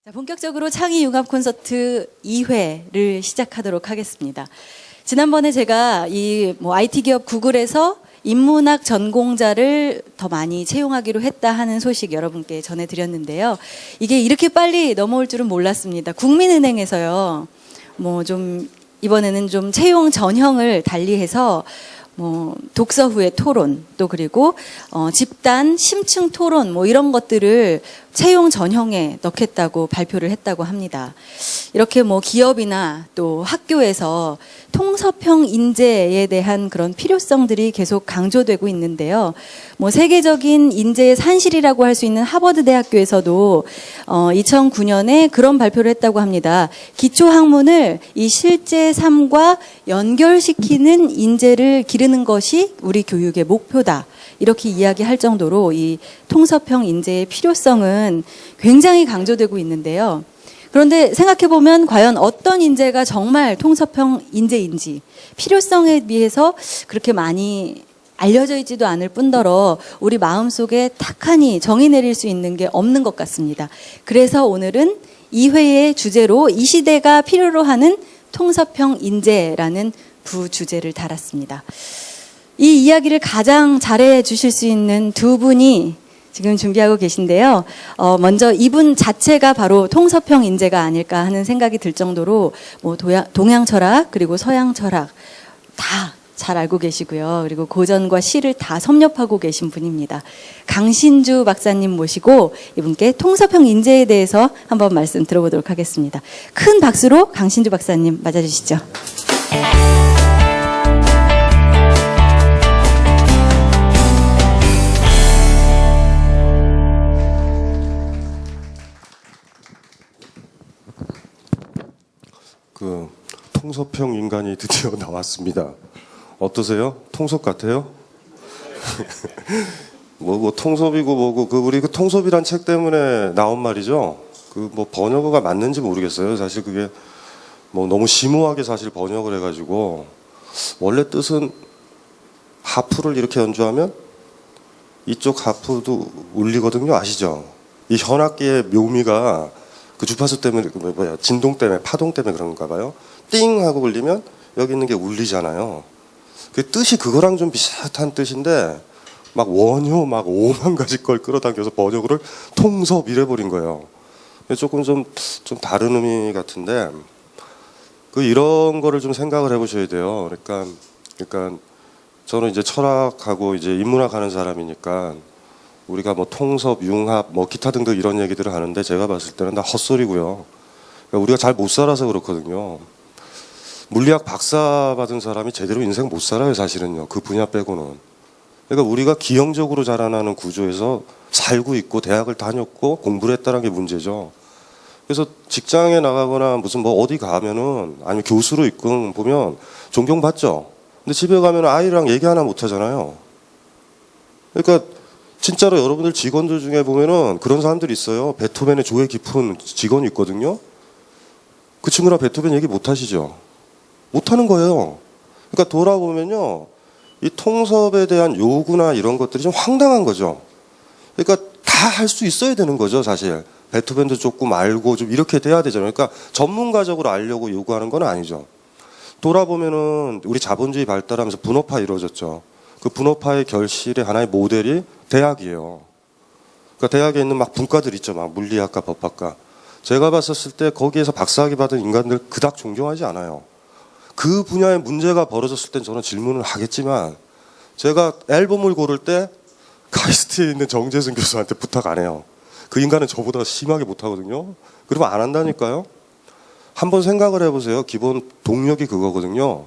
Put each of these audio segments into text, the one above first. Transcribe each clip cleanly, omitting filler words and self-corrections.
자, 본격적으로 창의 융합 콘서트 2회를 시작하도록 하겠습니다. 지난번에 제가 IT 기업 구글에서 인문학 전공자를 더 많이 채용하기로 했다 하는 소식 여러분께 전해드렸는데요. 이게 이렇게 빨리 넘어올 줄은 몰랐습니다. 국민은행에서요, 이번에는 좀 채용 전형을 달리해서 독서 후의 토론, 또 그리고 집단 심층 토론 이런 것들을 채용 전형에 넣겠다고 발표를 했다고 합니다. 이렇게 기업이나 또 학교에서 통섭형 인재에 대한 그런 필요성들이 계속 강조되고 있는데요. 세계적인 인재의 산실이라고 할 수 있는 하버드 대학교에서도 2009년에 그런 발표를 했다고 합니다. 기초 학문을 이 실제 삶과 연결시키는 인재를 기르는 것이 우리 교육의 목표다. 이렇게 이야기할 정도로 이 통섭형 인재의 필요성은 굉장히 강조되고 있는데요. 그런데 생각해보면 과연 어떤 인재가 정말 통섭형 인재인지 필요성에 비해서 그렇게 많이 알려져 있지도 않을 뿐더러 우리 마음속에 탁하니 정의 내릴 수 있는 게 없는 것 같습니다. 그래서 오늘은 2회의 주제로 이 시대가 필요로 하는 통섭형 인재라는 부주제를 달았습니다. 이 이야기를 가장 잘해 주실 수 있는 두 분이 지금 준비하고 계신데요. 먼저 이분 자체가 바로 통섭형 인재가 아닐까 하는 생각이 들 정도로 동양 철학 그리고 서양 철학 다 잘 알고 계시고요. 그리고 고전과 시를 다 섭렵하고 계신 분입니다. 강신주 박사님 모시고 이분께 통섭형 인재에 대해서 한번 말씀 들어보도록 하겠습니다. 큰 박수로 강신주 박사님 맞아주시죠. 통섭형 인간이 드디어 나왔습니다. 어떠세요? 통섭 같아요? 통섭이고 우리 그 통섭이란 책 때문에 나온 말이죠. 번역어가 맞는지 모르겠어요. 사실 그게 너무 심오하게 사실 번역을 해가지고 원래 뜻은 하프를 이렇게 연주하면 이쪽 하프도 울리거든요. 아시죠? 이 현악기의 묘미가 그 주파수 때문에 진동 때문에 파동 때문에 그런가 봐요. 띵 하고 울리면 여기 있는 게 울리잖아요. 그 뜻이 그거랑 좀 비슷한 뜻인데 원효 5만 가지 걸 끌어당겨서 번역을 통섭 이래버린 거예요. 조금 좀 다른 의미 같은데 이런 거를 좀 생각을 해보셔야 돼요. 그러니까 저는 이제 철학하고 이제 인문학 하는 사람이니까 우리가 통섭, 융합, 기타 등등 이런 얘기들을 하는데 제가 봤을 때는 다 헛소리고요. 그러니까 우리가 잘 못 살아서 그렇거든요. 물리학 박사 받은 사람이 제대로 인생 못 살아요, 사실은요. 그 분야 빼고는. 그러니까 우리가 기형적으로 자라나는 구조에서 살고 있고 대학을 다녔고 공부를 했다는 게 문제죠. 그래서 직장에 나가거나 어디 가면은 아니면 교수로 있건 보면 존경받죠. 근데 집에 가면 아이랑 얘기 하나 못 하잖아요. 그러니까 진짜로 여러분들 직원들 중에 보면은 그런 사람들이 있어요. 베토벤의 조예 깊은 직원이 있거든요. 그 친구랑 베토벤 얘기 못 하시죠. 못 하는 거예요. 그러니까 돌아보면요. 이 통섭에 대한 요구나 이런 것들이 좀 황당한 거죠. 그러니까 다 할 수 있어야 되는 거죠, 사실. 베토벤도 조금 알고 좀 이렇게 돼야 되잖아요. 그러니까 전문가적으로 알려고 요구하는 건 아니죠. 돌아보면은 우리 자본주의 발달하면서 분업화 이루어졌죠. 그 분업화의 결실의 하나의 모델이 대학이에요. 그러니까 대학에 있는 분과들 있죠. 물리학과, 법학과. 제가 봤었을 때 거기에서 박사학위 받은 인간들 그닥 존경하지 않아요. 그 분야의 문제가 벌어졌을 땐 저는 질문을 하겠지만 제가 앨범을 고를 때 카이스트에 있는 정재승 교수한테 부탁 안 해요. 그 인간은 저보다 심하게 못하거든요. 그러면 안 한다니까요. 한번 생각을 해보세요. 기본 동력이 그거거든요.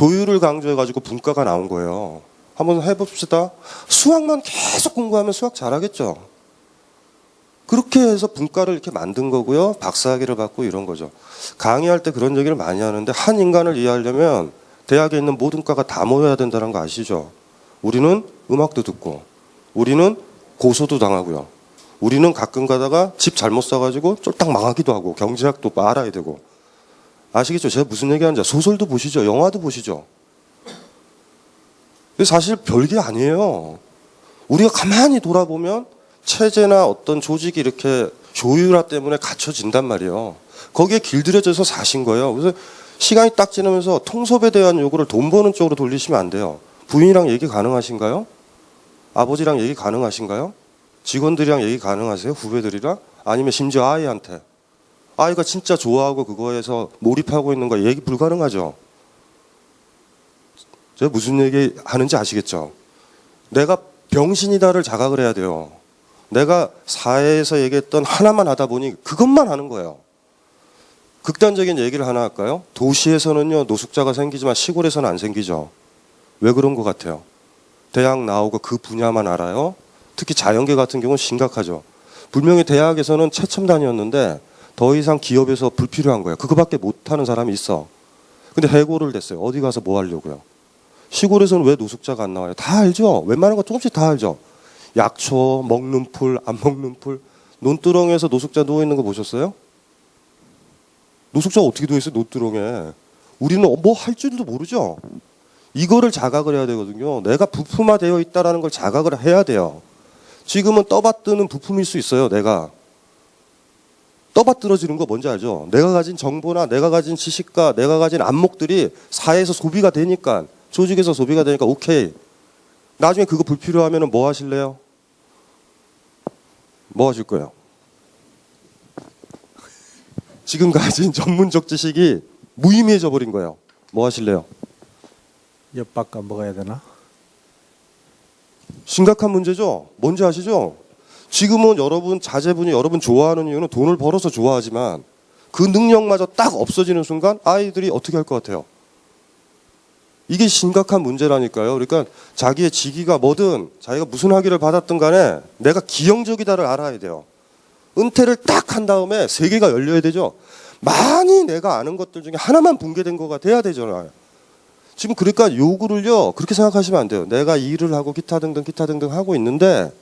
효율을 강조해가지고 분과가 나온 거예요. 한번 해봅시다. 수학만 계속 공부하면 수학 잘하겠죠. 그렇게 해서 분과를 이렇게 만든 거고요. 박사학위를 받고 이런 거죠. 강의할 때 그런 얘기를 많이 하는데 한 인간을 이해하려면 대학에 있는 모든 과가 다 모여야 된다는 거 아시죠? 우리는 음악도 듣고 우리는 고소도 당하고요. 우리는 가끔 가다가 집 잘못 사가지고 쫄딱 망하기도 하고 경제학도 알아야 되고 아시겠죠? 제가 무슨 얘기하는지 소설도 보시죠. 영화도 보시죠. 사실 별게 아니에요. 우리가 가만히 돌아보면 체제나 어떤 조직이 이렇게 효율화 때문에 갖춰진단 말이에요. 거기에 길들여져서 사신 거예요. 그래서 시간이 딱 지나면서 통섭에 대한 요구를 돈 버는 쪽으로 돌리시면 안 돼요. 부인이랑 얘기 가능하신가요? 아버지랑 얘기 가능하신가요? 직원들이랑 얘기 가능하세요? 후배들이랑? 아니면 심지어 아이한테. 아이가 진짜 좋아하고 그거에서 몰입하고 있는 거 얘기 불가능하죠. 제가 무슨 얘기 하는지 아시겠죠? 내가 병신이다를 자각을 해야 돼요. 내가 사회에서 얘기했던 하나만 하다 보니 그것만 하는 거예요. 극단적인 얘기를 하나 할까요? 도시에서는요 노숙자가 생기지만 시골에서는 안 생기죠. 왜 그런 것 같아요? 대학 나오고 그 분야만 알아요. 특히 자연계 같은 경우는 심각하죠. 분명히 대학에서는 최첨단이었는데 더 이상 기업에서 불필요한 거예요. 그거밖에 못하는 사람이 있어. 근데 해고를 됐어요. 어디 가서 뭐 하려고요? 시골에서는 왜 노숙자가 안 나와요? 다 알죠. 웬만한 거 조금씩 다 알죠. 약초, 먹는 풀, 안 먹는 풀. 논두렁에서 노숙자 누워있는 거 보셨어요? 노숙자가 어떻게 누워있어요? 논두렁에. 우리는 뭐 할 줄도 모르죠. 이거를 자각을 해야 되거든요. 내가 부품화되어 있다는 걸 자각을 해야 돼요. 지금은 떠받드는 부품일 수 있어요. 내가. 떠받들어지는 거 뭔지 알죠? 내가 가진 정보나 내가 가진 지식과 내가 가진 안목들이 사회에서 소비가 되니까, 조직에서 소비가 되니까 오케이. 나중에 그거 불필요하면 뭐 하실래요? 뭐 하실 거예요? 지금 가진 전문적 지식이 무의미해져 버린 거예요. 뭐 하실래요? 엿바꿔 먹어야 되나? 심각한 문제죠. 뭔지 아시죠? 지금은 여러분 자제분이 여러분 좋아하는 이유는 돈을 벌어서 좋아하지만 그 능력마저 딱 없어지는 순간 아이들이 어떻게 할 것 같아요? 이게 심각한 문제라니까요. 그러니까 자기의 직위가 뭐든 자기가 무슨 학위를 받았든 간에 내가 기형적이다를 알아야 돼요. 은퇴를 딱 한 다음에 세계가 열려야 되죠. 많이 내가 아는 것들 중에 하나만 붕괴된 거가 돼야 되잖아요. 지금 그러니까 요구를요 그렇게 생각하시면 안 돼요. 내가 일을 하고 기타 등등 하고 있는데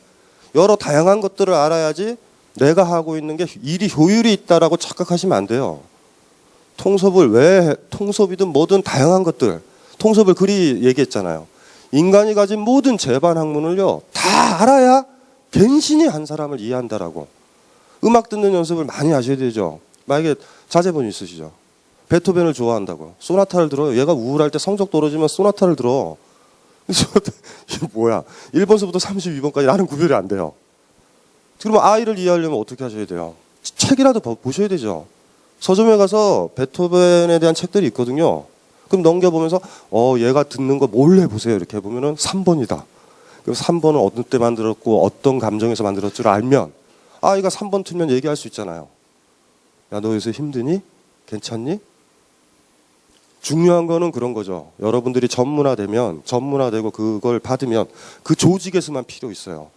여러 다양한 것들을 알아야지 내가 하고 있는 게 일이 효율이 있다라고 착각하시면 안 돼요. 통섭이든 뭐든 다양한 것들. 통섭을 그리 얘기했잖아요. 인간이 가진 모든 재반 학문을요 다 알아야 갱신이 한 사람을 이해한다라고. 음악 듣는 연습을 많이 하셔야 되죠. 만약에 자제분이 있으시죠. 베토벤을 좋아한다고. 소나타를 들어요. 얘가 우울할 때 성적 떨어지면 소나타를 들어. 이게 뭐야. 1번서부터 32번까지 나는 구별이 안 돼요. 그러면 아이를 이해하려면 어떻게 하셔야 돼요? 책이라도 보셔야 되죠. 서점에 가서 베토벤에 대한 책들이 있거든요. 그럼 넘겨보면서 얘가 듣는 거 몰래 보세요. 이렇게 보면은 3번이다. 그럼 3번은 어느 때 만들었고 어떤 감정에서 만들었을 줄 알면 아이가 3번 틀면 얘기할 수 있잖아요. 야, 너 요새 힘드니? 괜찮니? 중요한 거는 그런 거죠. 여러분들이 전문화되고 그걸 받으면 그 조직에서만 필요 있어요.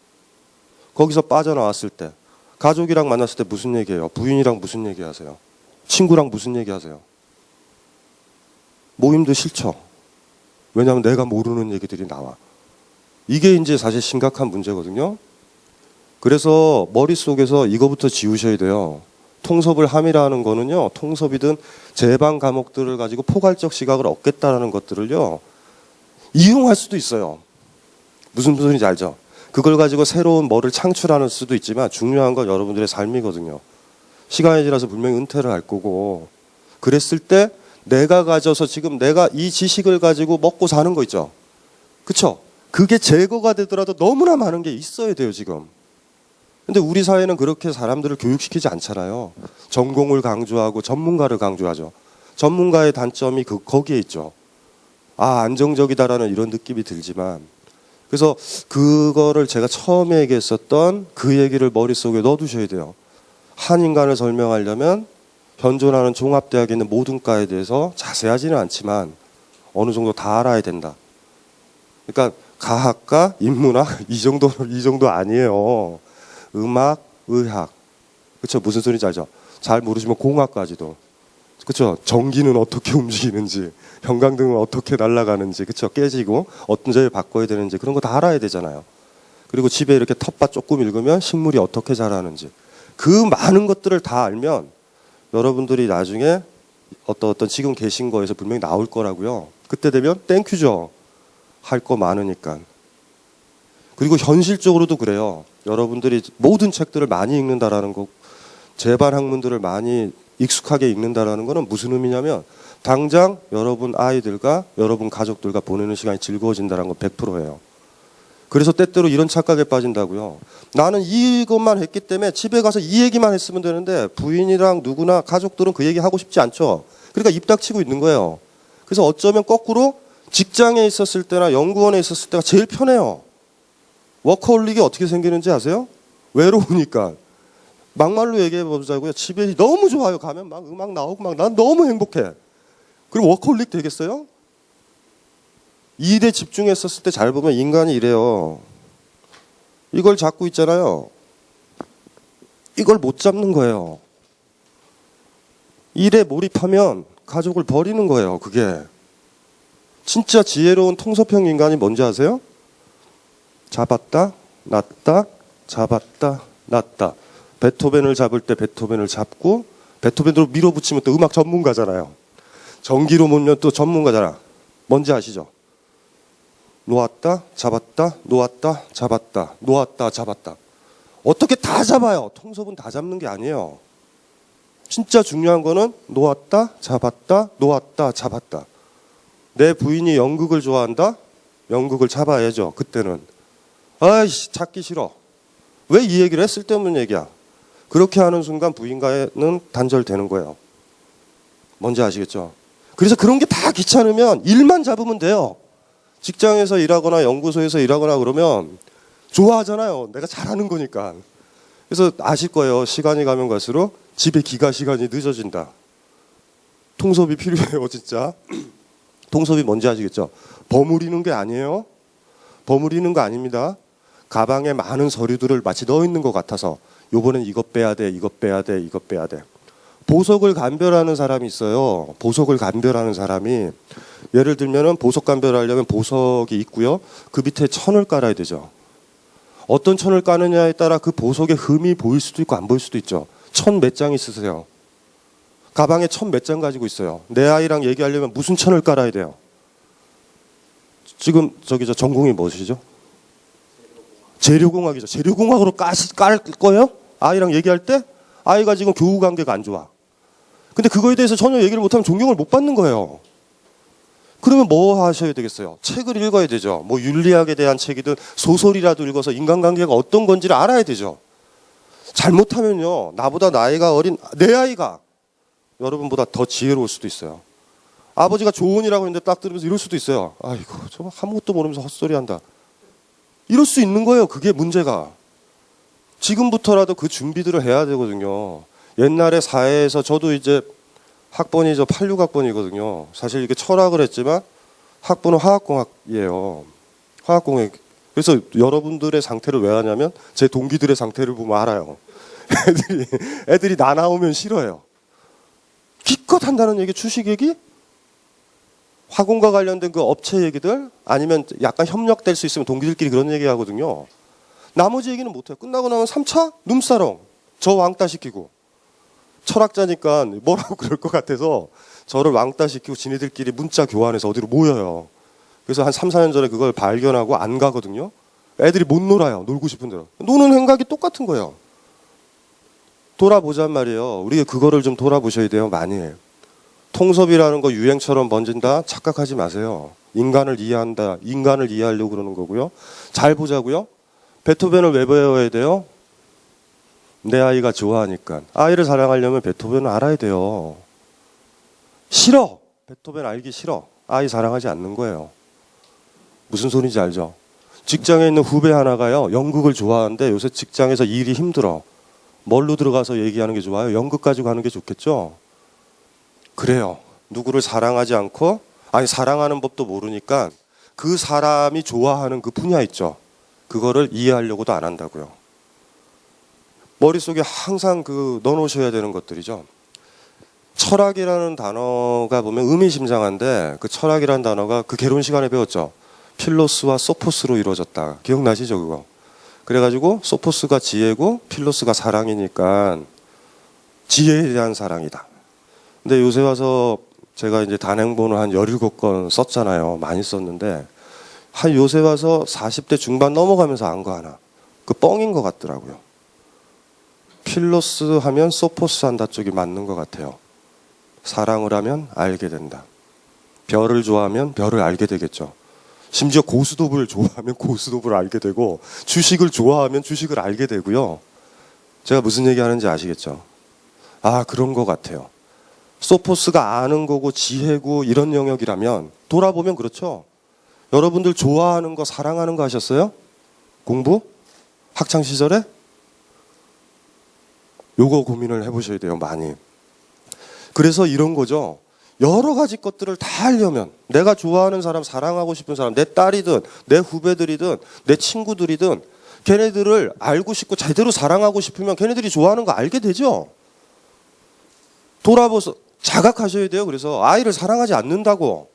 거기서 빠져나왔을 때 가족이랑 만났을 때 무슨 얘기해요? 부인이랑 무슨 얘기하세요? 친구랑 무슨 얘기하세요? 모임도 싫죠. 왜냐하면 내가 모르는 얘기들이 나와. 이게 이제 사실 심각한 문제거든요. 그래서 머릿속에서 이거부터 지우셔야 돼요. 통섭을 함이라는 거는요. 통섭이든 제방 과목들을 가지고 포괄적 시각을 얻겠다라는 것들을요. 이용할 수도 있어요. 무슨 소리인지 알죠? 그걸 가지고 새로운 뭐를 창출하는 수도 있지만 중요한 건 여러분들의 삶이거든요. 시간이 지나서 분명히 은퇴를 할 거고 그랬을 때 내가 가져서 지금 내가 이 지식을 가지고 먹고 사는 거 있죠. 그쵸? 그게 제거가 되더라도 너무나 많은 게 있어야 돼요, 지금. 근데 우리 사회는 그렇게 사람들을 교육시키지 않잖아요. 전공을 강조하고 전문가를 강조하죠. 전문가의 단점이 거기에 있죠. 아, 안정적이다라는 이런 느낌이 들지만. 그래서 그거를 제가 처음에 얘기했었던 그 얘기를 머릿속에 넣어두셔야 돼요. 한 인간을 설명하려면 현존하는 종합대학에 있는 모든 과에 대해서 자세하지는 않지만 어느 정도 다 알아야 된다. 그러니까 가학과, 인문학 이 정도 아니에요. 음악, 의학. 그렇죠? 무슨 소리인지 알죠? 잘 모르시면 공학까지도. 그렇죠? 전기는 어떻게 움직이는지, 형광등은 어떻게 날아가는지, 그렇죠? 깨지고 어떤 점을 바꿔야 되는지 그런 거 다 알아야 되잖아요. 그리고 집에 이렇게 텃밭 조금 읽으면 식물이 어떻게 자라는지 그 많은 것들을 다 알면 여러분들이 나중에 어떤 지금 계신 거에서 분명히 나올 거라고요. 그때 되면 땡큐죠. 할 거 많으니까. 그리고 현실적으로도 그래요. 여러분들이 모든 책들을 많이 읽는다라는 거 제발 학문들을 많이 익숙하게 읽는다라는 거는 무슨 의미냐면 당장 여러분 아이들과 여러분 가족들과 보내는 시간이 즐거워진다는 건 100%예요. 그래서 때때로 이런 착각에 빠진다고요. 나는 이것만 했기 때문에 집에 가서 이 얘기만 했으면 되는데 부인이랑 누구나 가족들은 그 얘기 하고 싶지 않죠. 그러니까 입 닥치고 있는 거예요. 그래서 어쩌면 거꾸로 직장에 있었을 때나 연구원에 있었을 때가 제일 편해요. 워커홀릭이 어떻게 생기는지 아세요? 외로우니까. 막말로 얘기해 보자고요. 집에 너무 좋아요. 가면 막 음악 나오고 막 난 너무 행복해. 그럼 워커홀릭 되겠어요? 일에 집중했었을 때 잘 보면 인간이 이래요. 이걸 잡고 있잖아요. 이걸 못 잡는 거예요. 일에 몰입하면 가족을 버리는 거예요. 그게. 진짜 지혜로운 통섭형 인간이 뭔지 아세요? 잡았다, 놨다, 잡았다, 놨다. 베토벤을 잡을 때 베토벤을 잡고 베토벤으로 밀어붙이면 또 음악 전문가잖아요. 전기로 몰면 또 전문가잖아. 뭔지 아시죠? 놓았다, 잡았다, 놓았다, 잡았다, 놓았다, 잡았다. 어떻게 다 잡아요? 통섭은 다 잡는 게 아니에요. 진짜 중요한 거는 놓았다, 잡았다, 놓았다, 잡았다. 내 부인이 연극을 좋아한다? 연극을 잡아야죠. 그때는. 아이씨, 찾기 싫어. 왜 이 얘기를 했을 때문 얘기야. 그렇게 하는 순간 부인과는 단절되는 거예요. 뭔지 아시겠죠? 그래서 그런 게 다 귀찮으면 일만 잡으면 돼요. 직장에서 일하거나 연구소에서 일하거나 그러면 좋아하잖아요. 내가 잘하는 거니까. 그래서 아실 거예요. 시간이 가면 갈수록 집에 기가 시간이 늦어진다. 통섭이 필요해요, 진짜. 통섭이 뭔지 아시겠죠? 버무리는 게 아니에요. 버무리는 거 아닙니다. 가방에 많은 서류들을 마치 넣어 있는 것 같아서 요번엔 이것 빼야 돼, 이것 빼야 돼, 이것 빼야 돼. 보석을 감별하는 사람이 있어요. 보석을 감별하는 사람이 예를 들면은 보석 감별하려면 보석이 있고요. 그 밑에 천을 깔아야 되죠. 어떤 천을 까느냐에 따라 그 보석의 흠이 보일 수도 있고 안 보일 수도 있죠. 천 몇 장 있으세요? 가방에 천 몇 장 가지고 있어요. 내 아이랑 얘기하려면 무슨 천을 깔아야 돼요? 지금 저기 저 전공이 무엇이죠? 재료공학이죠. 재료공학으로 깔 거예요? 아이랑 얘기할 때? 아이가 지금 교우 관계가 안 좋아. 근데 그거에 대해서 전혀 얘기를 못하면 존경을 못 받는 거예요. 그러면 뭐 하셔야 되겠어요? 책을 읽어야 되죠. 뭐 윤리학에 대한 책이든 소설이라도 읽어서 인간관계가 어떤 건지를 알아야 되죠. 잘못하면요. 나보다 나이가 어린 내 아이가 여러분보다 더 지혜로울 수도 있어요. 아버지가 조언이라고 했는데 딱 들으면서 이럴 수도 있어요. 아이고 저 아무것도 모르면서 헛소리한다. 이럴 수 있는 거예요. 그게 문제가. 지금부터라도 그 준비들을 해야 되거든요. 옛날에 사회에서 저도 이제 학번이 저 86학번이거든요. 사실 이게 철학을 했지만 학번은 화학공학이에요. 화학공학. 그래서 여러분들의 상태를 왜 하냐면 제 동기들의 상태를 보면 알아요. 애들이 나 나오면 싫어해요. 기껏 한다는 얘기, 주식 얘기? 화공과 관련된 그 업체 얘기들? 아니면 약간 협력될 수 있으면 동기들끼리 그런 얘기 하거든요. 나머지 얘기는 못해요. 끝나고 나면 3차? 눈사롱. 저 왕따 시키고. 철학자니까 뭐라고 그럴 것 같아서 저를 왕따 시키고 지네들끼리 문자 교환해서 어디로 모여요. 그래서 한 3, 4년 전에 그걸 발견하고 안 가거든요. 애들이 못 놀아요. 놀고 싶은 대로. 노는 행각이 똑같은 거예요. 돌아보잔 말이에요. 우리 그거를 좀 돌아보셔야 돼요. 많이. 통섭이라는 거 유행처럼 번진다. 착각하지 마세요. 인간을 이해한다. 인간을 이해하려고 그러는 거고요. 잘 보자고요. 베토벤을 왜 배워야 돼요? 내 아이가 좋아하니까. 아이를 사랑하려면 베토벤을 알아야 돼요. 싫어. 베토벤 알기 싫어. 아이 사랑하지 않는 거예요. 무슨 소리인지 알죠? 직장에 있는 후배 하나가요. 연극을 좋아하는데 요새 직장에서 일이 힘들어. 뭘로 들어가서 얘기하는 게 좋아요? 연극 가지고 하는 게 좋겠죠? 그래요. 누구를 사랑하지 않고 사랑하는 법도 모르니까 그 사람이 좋아하는 그 분야 있죠. 그거를 이해하려고도 안 한다고요. 머릿속에 항상 그 넣어놓으셔야 되는 것들이죠. 철학이라는 단어가 보면 의미심장한데 그 철학이라는 단어가 그 개론 시간에 배웠죠. 필로스와 소포스로 이루어졌다. 기억나시죠 그거? 그래가지고 소포스가 지혜고 필로스가 사랑이니까 지혜에 대한 사랑이다. 근데 요새 와서 제가 이제 단행본을 한 17권 썼잖아요. 많이 썼는데 한 요새 와서 40대 중반 넘어가면서 안 거 하나. 그 뻥인 것 같더라고요. 필로스 하면 소포스 한다 쪽이 맞는 것 같아요. 사랑을 하면 알게 된다. 별을 좋아하면 별을 알게 되겠죠. 심지어 고스톱을 좋아하면 고스톱을 알게 되고 주식을 좋아하면 주식을 알게 되고요. 제가 무슨 얘기 하는지 아시겠죠? 아, 그런 것 같아요. 소포스가 아는 거고 지혜고 이런 영역이라면 돌아보면 그렇죠. 여러분들 좋아하는 거 사랑하는 거 하셨어요? 공부? 학창시절에? 요거 고민을 해보셔야 돼요. 많이. 그래서 이런 거죠. 여러 가지 것들을 다 하려면 내가 좋아하는 사람, 사랑하고 싶은 사람, 내 딸이든 내 후배들이든 내 친구들이든 걔네들을 알고 싶고 제대로 사랑하고 싶으면 걔네들이 좋아하는 거 알게 되죠. 돌아보서 자각하셔야 돼요. 그래서 아이를 사랑하지 않는다고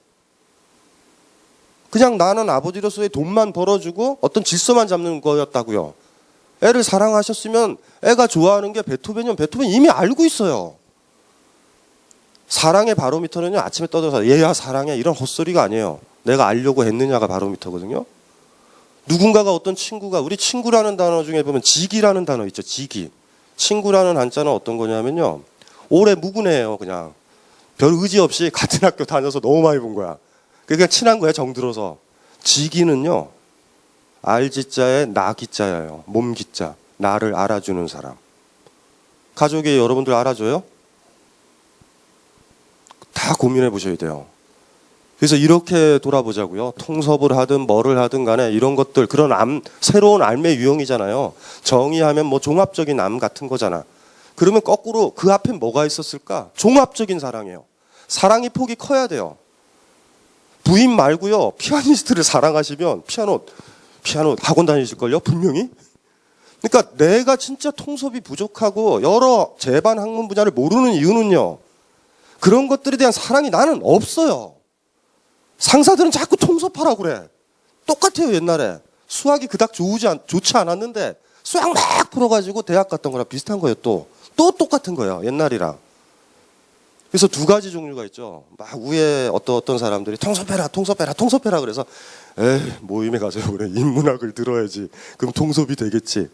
그냥 나는 아버지로서의 돈만 벌어주고 어떤 질서만 잡는 거였다고요. 애를 사랑하셨으면 애가 좋아하는 게 베토벤이면 베토벤 이미 알고 있어요. 사랑의 바로미터는요, 아침에 떠들어서 얘야 사랑해 이런 헛소리가 아니에요. 내가 알려고 했느냐가 바로미터거든요. 누군가가 어떤 친구가, 우리 친구라는 단어 중에 보면 직이라는 단어 있죠. 직이. 친구라는 한자는 어떤 거냐면요, 오래 묵은해요. 그냥 별 의지 없이 같은 학교 다녀서 너무 많이 본 거야. 그러니까 친한 거야, 정들어서. 직이는요, 알지자에 나기자예요. 몸기자. 나를 알아주는 사람. 가족이 여러분들 알아줘요? 다 고민해 보셔야 돼요. 그래서 이렇게 돌아보자고요. 통섭을 하든 뭐를 하든 간에 이런 것들, 그런 새로운 삶의 유형이잖아요. 정의하면 뭐 종합적인 암 같은 거잖아. 그러면 거꾸로 그 앞에 뭐가 있었을까? 종합적인 사랑이에요. 사랑의 폭이 커야 돼요. 부인 말고요, 피아니스트를 사랑하시면 피아노 학원 다니실걸요? 분명히? 그러니까 내가 진짜 통섭이 부족하고 여러 재반 학문 분야를 모르는 이유는요, 그런 것들에 대한 사랑이 나는 없어요. 상사들은 자꾸 통섭하라고 그래. 똑같아요. 옛날에 수학이 그닥 좋지 않았는데 수학 막 풀어가지고 대학 갔던 거랑 비슷한 거예요. 또 똑같은 거예요. 옛날이랑. 그래서 두 가지 종류가 있죠. 막 위에 어떤 사람들이 통섭해라 그래서 에이, 모임에 가서 그래, 인문학을 들어야지, 그럼 통섭이 되겠지.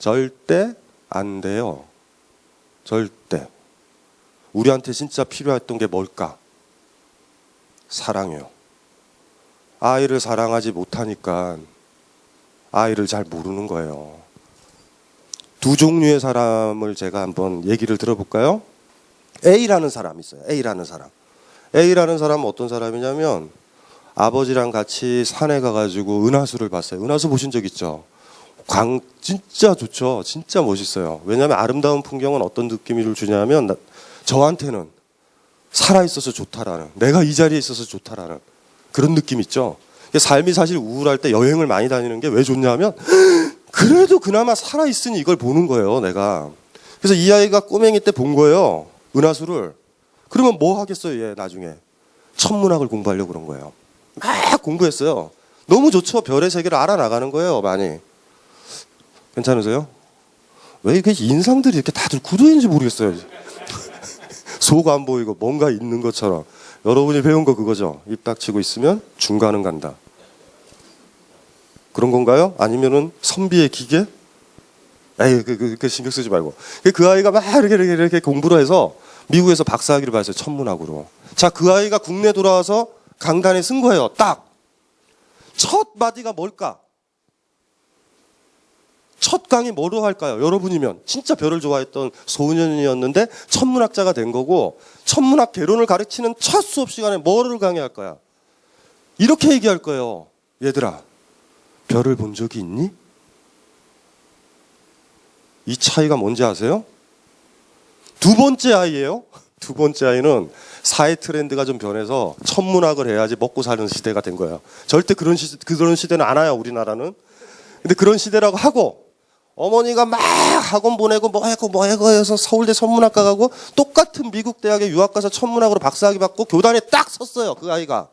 절대 안 돼요. 절대. 우리한테 진짜 필요했던 게 뭘까? 사랑이에요. 아이를 사랑하지 못하니까 아이를 잘 모르는 거예요. 두 종류의 사람을 제가 한번 얘기를 들어볼까요? A라는 사람이 있어요. A라는 사람은 어떤 사람이냐면, 아버지랑 같이 산에 가가지고 은하수를 봤어요. 은하수 보신 적 있죠? 진짜 좋죠. 진짜 멋있어요. 왜냐하면 아름다운 풍경은 어떤 느낌을 주냐면, 저한테는 살아있어서 좋다라는, 내가 이 자리에 있어서 좋다라는 그런 느낌 있죠. 삶이 사실 우울할 때 여행을 많이 다니는 게 왜 좋냐면, 그래도 그나마 살아있으니 이걸 보는 거예요, 내가. 그래서 이 아이가 꼬맹이 때 본 거예요, 은하수를. 그러면 뭐 하겠어요, 얘 나중에? 천문학을 공부하려고 그런 거예요. 막 공부했어요. 너무 좋죠. 별의 세계를 알아나가는 거예요, 많이. 괜찮으세요? 왜 이렇게 인상들이 이렇게 다들 굳어있는지 모르겠어요. 속 안 보이고 뭔가 있는 것처럼. 여러분이 배운 거 그거죠. 입 닥치고 있으면 중간은 간다. 그런 건가요? 아니면은 선비의 기계? 에이, 그 신경 쓰지 말고. 그 아이가 막 이렇게 공부를 해서 미국에서 박사학위를 받았어요. 천문학으로. 자, 그 아이가 국내 돌아와서 강단에 쓴 거예요. 딱. 첫 마디가 뭘까? 첫 강의 뭐로 할까요? 여러분이면 진짜 별을 좋아했던 소년이었는데 천문학자가 된 거고, 천문학 개론을 가르치는 첫 수업 시간에 뭐를 강의할 거야? 이렇게 얘기할 거예요. 얘들아, 별을 본 적이 있니? 이 차이가 뭔지 아세요? 두 번째 아이예요. 두 번째 아이는 사회 트렌드가 좀 변해서 천문학을 해야지 먹고 사는 시대가 된 거예요. 절대 그런 시대는 안 와요, 우리나라는. 근데 그런 시대라고 하고, 어머니가 막 학원 보내고 뭐 하고 해서 서울대 천문학과 가고, 똑같은 미국 대학에 유학 가서 천문학으로 박사학위 받고 교단에 딱 섰어요, 그 아이가.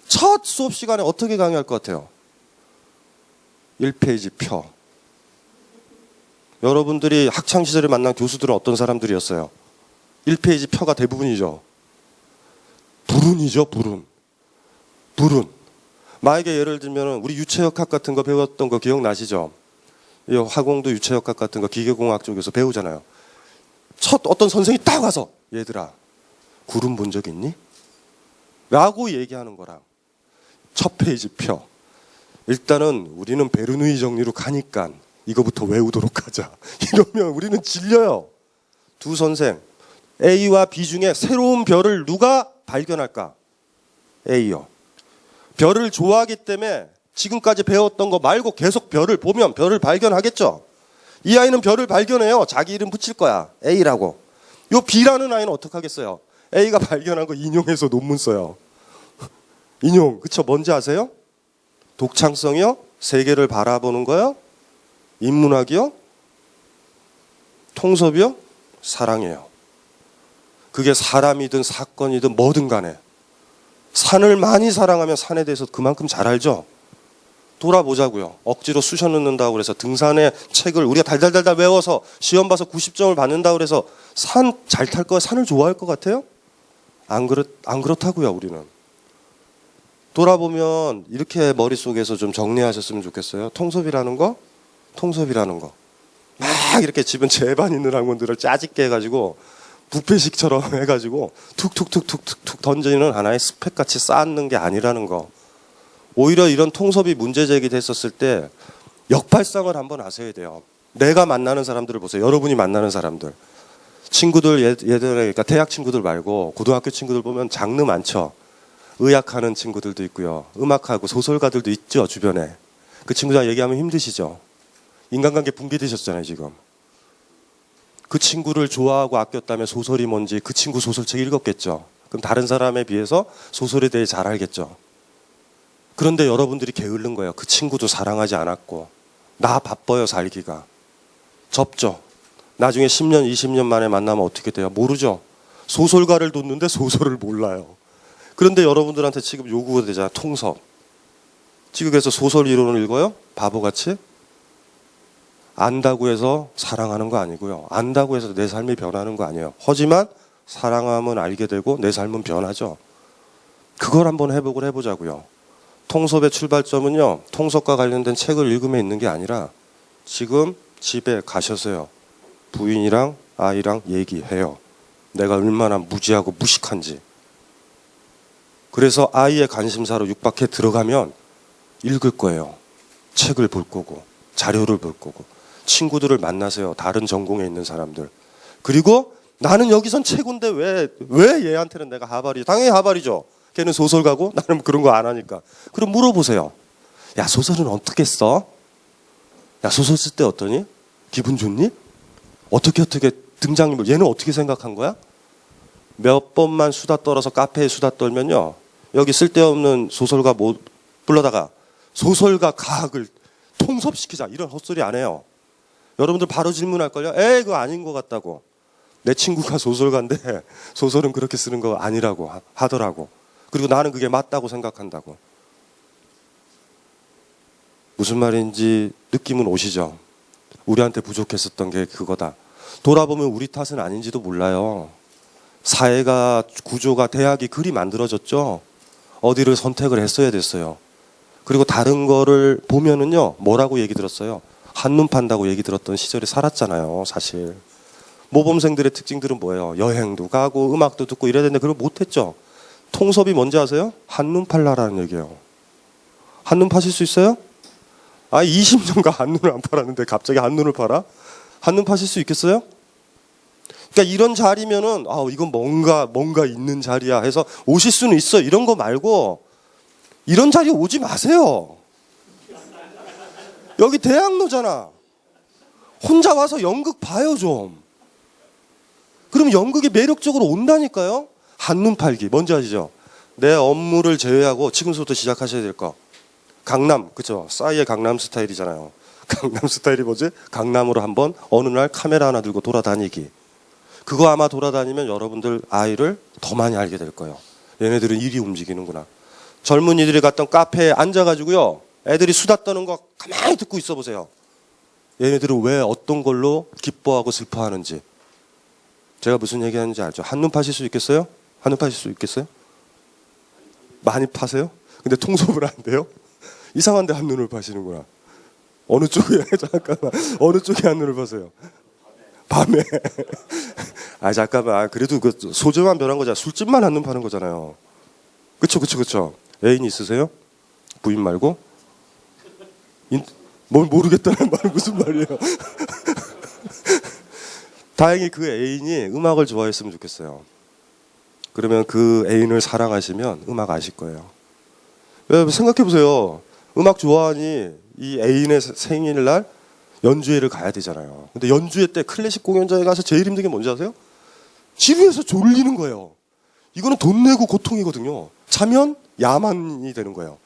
첫 수업 시간에 어떻게 강의할 것 같아요? 1페이지 펴. 여러분들이 학창시절에 만난 교수들은 어떤 사람들이었어요? 1페이지 펴가 대부분이죠. 불운이죠, 불운. 만약에 예를 들면 우리 유체역학 같은 거 배웠던 거 기억나시죠? 이 화공도 유체역학 같은 거 기계공학 쪽에서 배우잖아요. 첫 어떤 선생이 딱 와서 얘들아 구름 본 적 있니? 라고 얘기하는 거랑 첫 페이지 펴. 일단은 우리는 베르누이 정리로 가니까 이거부터 외우도록 하자. 이러면 우리는 질려요. 두 선생 A와 B 중에 새로운 별을 누가 발견할까? A요. 별을 좋아하기 때문에 지금까지 배웠던 거 말고 계속 별을 보면 별을 발견하겠죠. 이 아이는 별을 발견해요. 자기 이름 붙일 거야. A라고. 요 B라는 아이는 어떻게 하겠어요? A가 발견한 거 인용해서 논문 써요. 인용. 그쵸? 뭔지 아세요? 독창성이요? 세계를 바라보는 거요? 인문학이요? 통섭이요? 사랑이에요. 그게 사람이든 사건이든 뭐든 간에 산을 많이 사랑하면 산에 대해서 그만큼 잘 알죠. 돌아보자고요. 억지로 쑤셔 넣는다고 그래서 등산의 책을 우리가 달달달달 외워서 시험 봐서 90점을 받는다고 그래서 산 잘 탈 거야? 산을 좋아할 것 같아요? 안 그렇다고요, 우리는. 돌아보면 이렇게 머릿속에서 좀 정리하셨으면 좋겠어요. 통섭이라는 거. 막 이렇게 집은 제반 있는 학원들을 짜집게 해가지고 부패식처럼 해가지고 툭툭툭툭툭 던지는 하나의 스펙같이 쌓는 게 아니라는 거. 오히려 이런 통섭이 문제 제기됐었을 때 역발상을 한번 하셔야 돼요. 내가 만나는 사람들을 보세요. 여러분이 만나는 사람들. 친구들 예전에 그러니까 대학 친구들 말고 고등학교 친구들 보면 장르 많죠. 의학하는 친구들도 있고요. 음악하고 소설가들도 있죠, 주변에. 그 친구랑 얘기하면 힘드시죠. 인간관계 붕괴되셨잖아요, 지금. 그 친구를 좋아하고 아꼈다면 소설이 뭔지 그 친구 소설책 읽었겠죠. 그럼 다른 사람에 비해서 소설에 대해 잘 알겠죠. 그런데 여러분들이 게을른 거예요. 그 친구도 사랑하지 않았고 나 바빠요, 살기가. 접죠. 나중에 10년, 20년 만에 만나면 어떻게 돼요? 모르죠. 소설가를 뒀는데 소설을 몰라요. 그런데 여러분들한테 지금 요구가 되잖아요. 통섭. 지금 그래서 소설 이론을 읽어요? 바보같이? 안다고 해서 사랑하는 거 아니고요. 안다고 해서 내 삶이 변하는 거 아니에요. 하지만 사랑하면 알게 되고 내 삶은 변하죠. 그걸 한번 회복을 해보자고요. 통섭의 출발점은요. 통섭과 관련된 책을 읽으면 있는 게 아니라 지금 집에 가셔서요. 부인이랑 아이랑 얘기해요. 내가 얼마나 무지하고 무식한지. 그래서 아이의 관심사로 육박해 들어가면 읽을 거예요. 책을 볼 거고 자료를 볼 거고 친구들을 만나세요. 다른 전공에 있는 사람들. 그리고 나는 여기선 최고인데 왜 얘한테는 내가 하발이죠? 당연히 하발이죠. 걔는 소설가고 나는 그런 거 안 하니까. 그럼 물어보세요. 야, 소설은 어떻게 써? 야, 소설 쓸 때 어떠니? 기분 좋니? 어떻게 등장인물 얘는 어떻게 생각한 거야? 몇 번만 수다 떨어서 카페에 수다 떨면요. 여기 쓸데없는 소설가 불러다가 소설가 가학을 통섭시키자 이런 헛소리 안 해요. 여러분들 바로 질문할걸요. 에이 그거 아닌 것 같다고. 내 친구가 소설가인데 소설은 그렇게 쓰는 거 아니라고 하더라고. 그리고 나는 그게 맞다고 생각한다고. 무슨 말인지 느낌은 오시죠? 우리한테 부족했었던 게 그거다. 돌아보면 우리 탓은 아닌지도 몰라요. 사회가 구조가 대학이 그리 만들어졌죠. 어디를 선택을 했어야 됐어요. 그리고 다른 거를 보면은요. 뭐라고 얘기 들었어요? 한눈 판다고 얘기 들었던 시절이 살았잖아요. 사실. 모범생들의 특징들은 뭐예요? 여행도 가고 음악도 듣고 이래야 되는데 그걸 못했죠. 통섭이 뭔지 아세요? 한눈 팔라라는 얘기예요. 한눈 파실 수 있어요? 20년간 한눈을 안 팔았는데 갑자기 한눈을 팔아? 한눈 파실 수 있겠어요? 그러니까 이런 자리면은 이건 뭔가 있는 자리야 해서 오실 수는 있어. 이런 거 말고 이런 자리에 오지 마세요. 여기 대학로잖아. 혼자 와서 연극 봐요 좀. 그럼 연극이 매력적으로 온다니까요. 한눈 팔기 뭔지 아시죠? 내 업무를 제외하고 지금부터 시작하셔야 될 거. 강남 그죠? 싸이의 강남 스타일이잖아요. 강남 스타일이 뭐지? 강남으로 한번 어느 날 카메라 하나 들고 돌아다니기. 그거 아마 돌아다니면 여러분들 아이를 더 많이 알게 될 거예요. 얘네들은 일이 움직이는구나. 젊은이들이 갔던 카페에 앉아가지고요. 애들이 수다 떠는 거 가만히 듣고 있어 보세요. 얘네들은 왜 어떤 걸로 기뻐하고 슬퍼하는지. 제가 무슨 얘기하는지 알죠? 한눈 파실 수 있겠어요? 한눈 파실 수 있겠어요? 많이 파세요? 근데 통섭을 안 돼요? 이상한데 한눈을 파시는구나. 어느 쪽에 잠깐만 어느 쪽에 한눈을 보세요. 밤에. 아 잠깐만. 그래도 그 소재만 변한 거잖아. 술집만 한눈 파는 거잖아요. 그쵸. 애인 있으세요? 부인 말고? 뭘 모르겠다는 말은 무슨 말이에요? 다행히 그 애인이 음악을 좋아했으면 좋겠어요. 그러면 그 애인을 사랑하시면 음악 아실 거예요. 생각해보세요. 음악 좋아하니 이 애인의 생일날 연주회를 가야 되잖아요. 근데 연주회 때 클래식 공연장에 가서 제일 힘든 게 뭔지 아세요? 지루해서 졸리는 거예요. 이거는 돈 내고 고통이거든요. 자면 야만이 되는 거예요.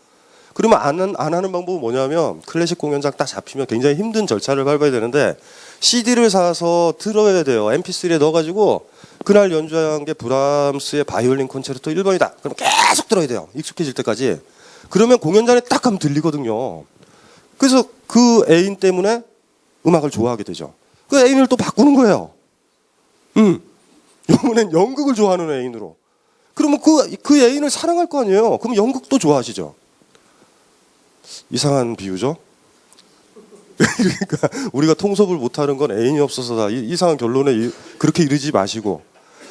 그러면 안 하는 방법은 뭐냐면 클래식 공연장 딱 잡히면 굉장히 힘든 절차를 밟아야 되는데 CD를 사서 들어야 돼요. MP3에 넣어가지고 그날 연주한 게 브람스의 바이올린 콘체르토 1번이다. 그럼 계속 들어야 돼요. 익숙해질 때까지. 그러면 공연장에 딱 가면 들리거든요. 그래서 그 애인 때문에 음악을 좋아하게 되죠. 그 애인을 또 바꾸는 거예요. 이번엔 연극을 좋아하는 애인으로. 그러면 그 애인을 사랑할 거 아니에요. 그럼 연극도 좋아하시죠. 이상한 비유죠. 그러니까 우리가 통섭을 못하는 건 애인이 없어서다. 이상한 결론에 그렇게 이르지 마시고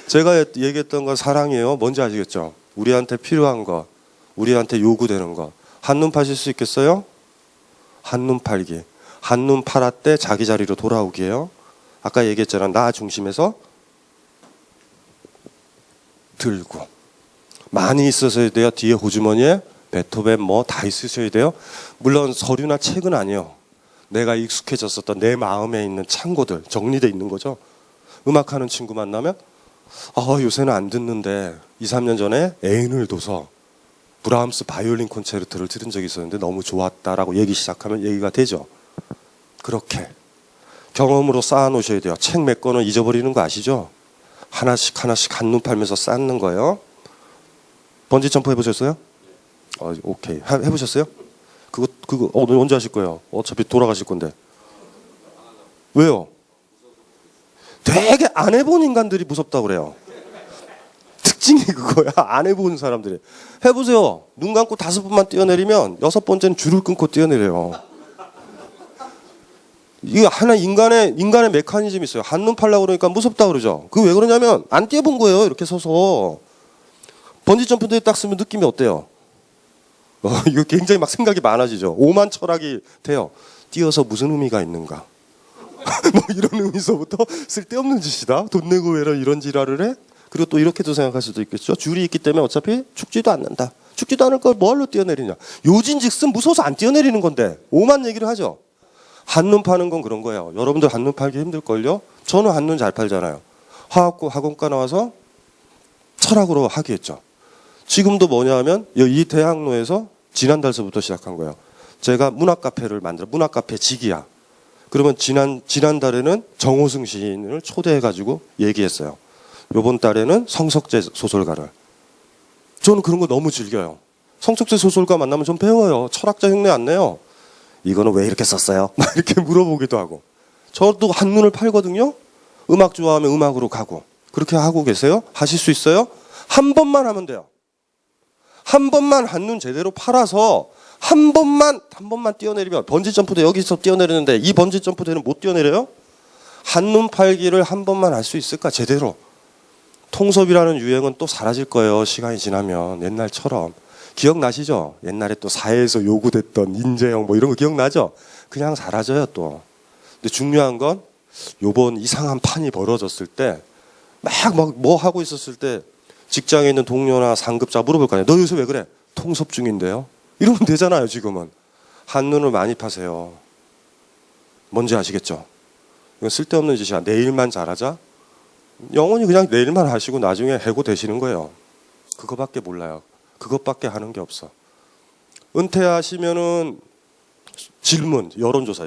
제가 얘기했던 건 사랑이에요. 뭔지 아시겠죠? 우리한테 필요한 거, 우리한테 요구되는 거. 한눈 파실 수 있겠어요? 한눈 팔기. 한눈 팔았대 자기 자리로 돌아오기예요. 아까 얘기했잖아. 나 중심에서 들고. 많이 있어서야 돼요. 뒤에 호주머니에 베토벤 뭐 다 있으셔야 돼요. 물론 서류나 책은 아니에요. 내가 익숙해졌었던 내 마음에 있는 창고들 정리되어 있는 거죠. 음악하는 친구 만나면 요새는 안 듣는데 2, 3년 전에 애인을 둬서 브라함스 바이올린 콘체르토를 들은 적이 있었는데 너무 좋았다라고 얘기 시작하면 얘기가 되죠. 그렇게 경험으로 쌓아놓으셔야 돼요. 책 몇 권은 잊어버리는 거 아시죠? 하나씩 한눈 팔면서 쌓는 거예요. 번지 점프 해보셨어요? 오케이. 해보셨어요? 그거 언제 하실 거예요? 어차피 돌아가실 건데. 왜요? 되게 안 해본 인간들이 무섭다고 그래요. 특징이 그거야. 안 해본 사람들이. 해보세요. 눈 감고 5번만 뛰어내리면 6번째는 줄을 끊고 뛰어내려요. 이게 하나 인간의 메커니즘이 있어요. 한눈 팔려고 그러니까 무섭다 그러죠. 그게 왜 그러냐면 안 뛰어본 거예요. 이렇게 서서. 번지 점프대에 딱 쓰면 느낌이 어때요? 이거 굉장히 막 생각이 많아지죠. 오만 철학이 돼요. 뛰어서 무슨 의미가 있는가? 뭐 이런 의미서부터 쓸데없는 짓이다. 돈 내고 왜 이런 지랄을 해? 그리고 또 이렇게도 생각할 수도 있겠죠. 줄이 있기 때문에 어차피 죽지도 않는다. 죽지도 않을 걸 뭘로 뛰어내리냐. 요진즉슨 무서워서 안 뛰어내리는 건데 오만 얘기를 하죠. 한눈 파는 건 그런 거예요. 여러분들 한눈 팔기 힘들걸요? 저는 한눈 잘 팔잖아요. 화학고 학원과 나와서 철학으로 하기했죠. 지금도 뭐냐 하면 이 대학로에서 지난달서부터 시작한 거예요. 제가 문학카페를 문학카페 직이야. 그러면 지난달에는 정호승 시인을 초대해가지고 얘기했어요. 요번 달에는 성석재 소설가를. 저는 그런 거 너무 즐겨요. 성석재 소설가 만나면 좀 배워요. 철학자 흉내 안 내요. 이거는 왜 이렇게 썼어요? 막 이렇게 물어보기도 하고. 저도 한눈을 팔거든요. 음악 좋아하면 음악으로 가고. 그렇게 하고 계세요? 하실 수 있어요? 한 번만 하면 돼요. 한 번만 한눈 제대로 팔아서 한 번만 뛰어내리면 번지 점프대 여기서 뛰어내리는데 이 번지 점프대는 못 뛰어내려요? 한눈 팔기를 한 번만 할 수 있을까 제대로? 통섭이라는 유행은 또 사라질 거예요. 시간이 지나면 옛날처럼. 기억나시죠? 옛날에 또 사회에서 요구됐던 인재형 뭐 이런 거 기억나죠? 그냥 사라져요 또. 근데 중요한 건 요번 이상한 판이 벌어졌을 때 막 뭐 하고 있었을 때 직장에 있는 동료나 상급자 물어볼 거 아니에요. 너 요새 왜 그래? 통섭 중인데요. 이러면 되잖아요 지금은. 한눈을 많이 파세요. 뭔지 아시겠죠? 이건 쓸데없는 짓이야. 내일만 잘하자. 영원히 그냥 내일만 하시고 나중에 해고 되시는 거예요. 그거밖에 몰라요. 그것밖에 하는 게 없어. 은퇴하시면은 질문, 여론조사.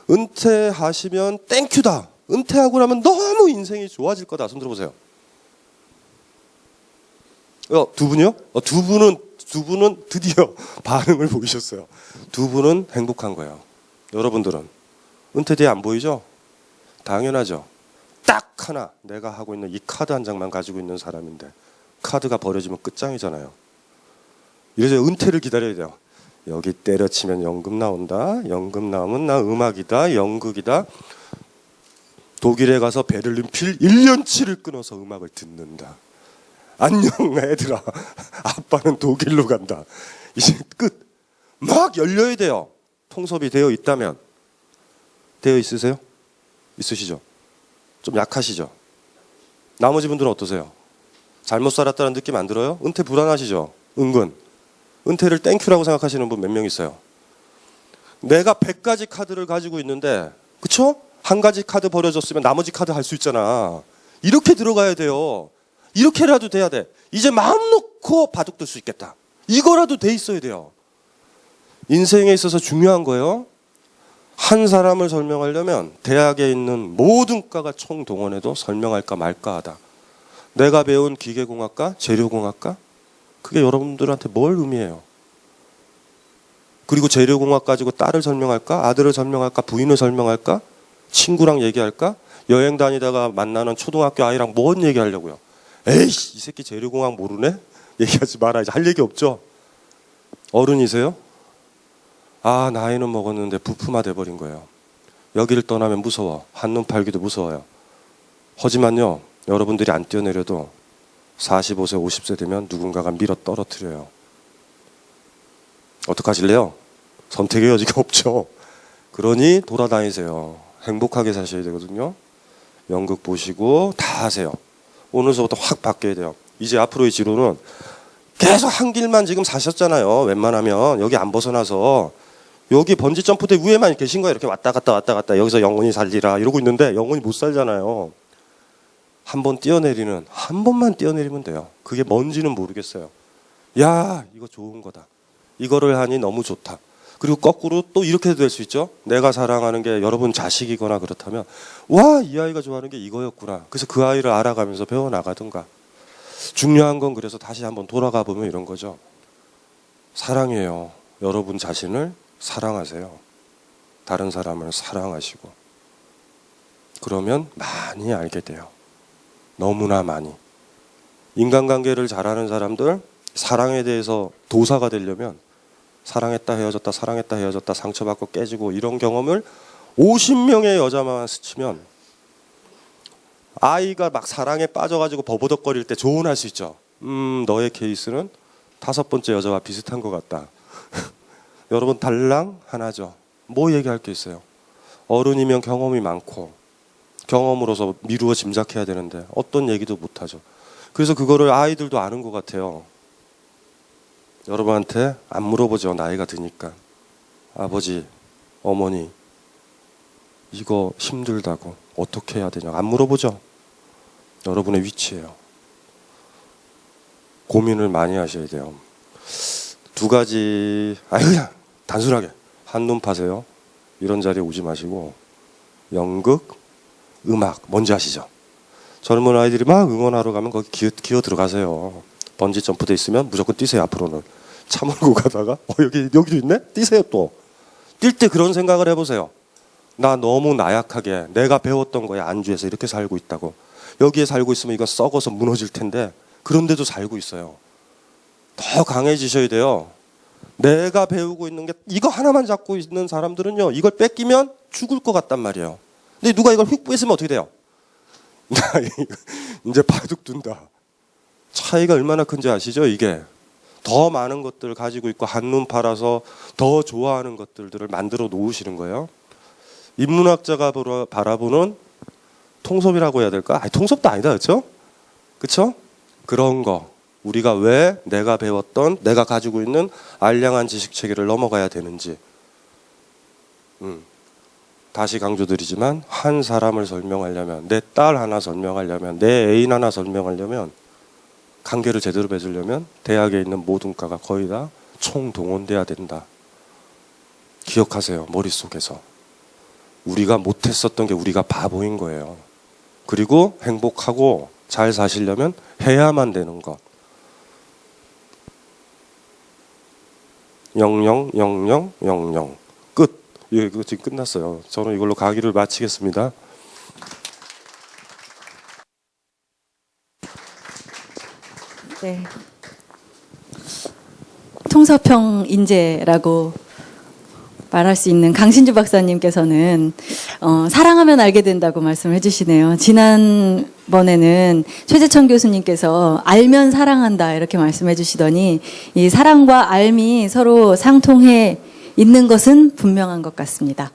은퇴하시면 땡큐다. 은퇴하고 나면 너무 인생이 좋아질 거다. 손 들어보세요. 두 분이요? 두 분은 드디어 반응을 보이셨어요. 두 분은 행복한 거예요. 여러분들은 은퇴 뒤에 안 보이죠? 당연하죠. 딱 하나 내가 하고 있는 이 카드 한 장만 가지고 있는 사람인데 카드가 버려지면 끝장이잖아요. 이래서 은퇴를 기다려야 돼요. 여기 때려치면 연금 나온다. 연금 나오면 나 음악이다. 연극이다. 독일에 가서 베를린 필 1년치를 끊어서 음악을 듣는다. 안녕 애들아. 아빠는 독일로 간다. 이제 끝. 막 열려야 돼요. 통섭이 되어 있다면. 되어 있으세요? 있으시죠? 좀 약하시죠? 나머지 분들은 어떠세요? 잘못 살았다는 느낌 안 들어요? 은퇴 불안하시죠? 은근. 은퇴를 땡큐라고 생각하시는 분 몇 명 있어요. 내가 100가지 카드를 가지고 있는데 그쵸? 한 가지 카드 버려졌으면 나머지 카드 할 수 있잖아. 이렇게 들어가야 돼요. 이렇게라도 돼야 돼. 이제 마음 놓고 바둑 둘 수 있겠다. 이거라도 돼 있어야 돼요. 인생에 있어서 중요한 거예요. 한 사람을 설명하려면 대학에 있는 모든 과가 총동원해도 설명할까 말까 하다. 내가 배운 기계공학과, 재료공학과, 그게 여러분들한테 뭘 의미해요? 그리고 재료공학 가지고 딸을 설명할까? 아들을 설명할까? 부인을 설명할까? 친구랑 얘기할까? 여행 다니다가 만나는 초등학교 아이랑 뭔 얘기하려고요? 에이씨, 이 새끼 재료공학 모르네? 얘기하지 말아야지. 할 얘기 없죠? 어른이세요? 아, 나이는 먹었는데 부품화 돼버린 거예요. 여기를 떠나면 무서워. 한눈 팔기도 무서워요. 하지만요, 여러분들이 안 뛰어내려도 45세, 50세 되면 누군가가 밀어 떨어뜨려요. 어떡하실래요? 선택의 여지가 없죠. 그러니 돌아다니세요. 행복하게 사셔야 되거든요. 연극 보시고 다 하세요. 오늘서부터 확 바뀌어야 돼요. 이제 앞으로의 지로는 계속 한 길만 지금 사셨잖아요. 웬만하면 여기 안 벗어나서 여기 번지 점프대 위에만 계신 거예요. 이렇게 왔다 갔다 왔다 갔다 여기서 영원히 살리라 이러고 있는데 영원히 못 살잖아요. 한 번만 뛰어내리면 돼요. 그게 뭔지는 모르겠어요. 야, 이거 좋은 거다. 이거를 하니 너무 좋다. 그리고 거꾸로 또 이렇게도 될 수 있죠. 내가 사랑하는 게 여러분 자식이거나 그렇다면 와, 이 아이가 좋아하는 게 이거였구나. 그래서 그 아이를 알아가면서 배워나가든가. 중요한 건 그래서 다시 한번 돌아가 보면 이런 거죠. 사랑해요. 여러분 자신을 사랑하세요. 다른 사람을 사랑하시고. 그러면 많이 알게 돼요. 너무나 많이. 인간관계를 잘하는 사람들, 사랑에 대해서 도사가 되려면 사랑했다 헤어졌다 사랑했다 헤어졌다 상처받고 깨지고 이런 경험을 50명의 여자만 스치면 아이가 막 사랑에 빠져가지고 버버덕거릴 때 조언할 수 있죠. 너의 케이스는 5번째 여자와 비슷한 것 같다. 여러분 달랑 하나죠. 뭐 얘기할 게 있어요. 어른이면 경험이 많고 경험으로서 미루어 짐작해야 되는데 어떤 얘기도 못하죠. 그래서 그거를 아이들도 아는 것 같아요. 여러분한테 안 물어보죠. 나이가 드니까. 아버지, 어머니 이거 힘들다고 어떻게 해야 되냐 안 물어보죠. 여러분의 위치예요. 고민을 많이 하셔야 돼요. 두 가지 그냥 단순하게 한눈 파세요. 이런 자리에 오지 마시고 연극, 음악 뭔지 아시죠? 젊은 아이들이 막 응원하러 가면 거기 기어 들어가세요. 번지 점프대 있으면 무조건 뛰세요. 앞으로는 차 몰고 가다가 여기도 있네? 뛰세요. 또 뛸 때 그런 생각을 해보세요. 나 너무 나약하게 내가 배웠던 거에 안주해서 이렇게 살고 있다고. 여기에 살고 있으면 이건 썩어서 무너질 텐데 그런데도 살고 있어요. 더 강해지셔야 돼요. 내가 배우고 있는 게 이거 하나만 잡고 있는 사람들은요, 이걸 뺏기면 죽을 것 같단 말이에요. 근데 누가 이걸 휙 뺏으면 어떻게 돼요? 이제 바둑 둔다. 차이가 얼마나 큰지 아시죠? 이게 더 많은 것들을 가지고 있고 한눈 팔아서 더 좋아하는 것들을 만들어 놓으시는 거예요. 인문학자가 바라보는 통섭이라고 해야 될까? 통섭도 아니다, 그렇죠? 그렇죠? 그런 거 우리가 왜 내가 배웠던 내가 가지고 있는 알량한 지식 체계를 넘어가야 되는지. 다시 강조드리지만 한 사람을 설명하려면 내 딸 하나 설명하려면 내 애인 하나 설명하려면 관계를 제대로 맺으려면 대학에 있는 모든 과가 거의 다 총동원돼야 된다. 기억하세요. 머릿속에서. 우리가 못했었던 게 우리가 바보인 거예요. 그리고 행복하고 잘 사시려면 해야만 되는 것. 000000 끝. 예, 이거 지금 끝났어요. 저는 이걸로 강의를 마치겠습니다. 네. 통서평 인재라고 말할 수 있는 강신주 박사님께서는 사랑하면 알게 된다고 말씀해 주시네요. 지난번에는 최재천 교수님께서 알면 사랑한다 이렇게 말씀해 주시더니 이 사랑과 알미 서로 상통해 있는 것은 분명한 것 같습니다.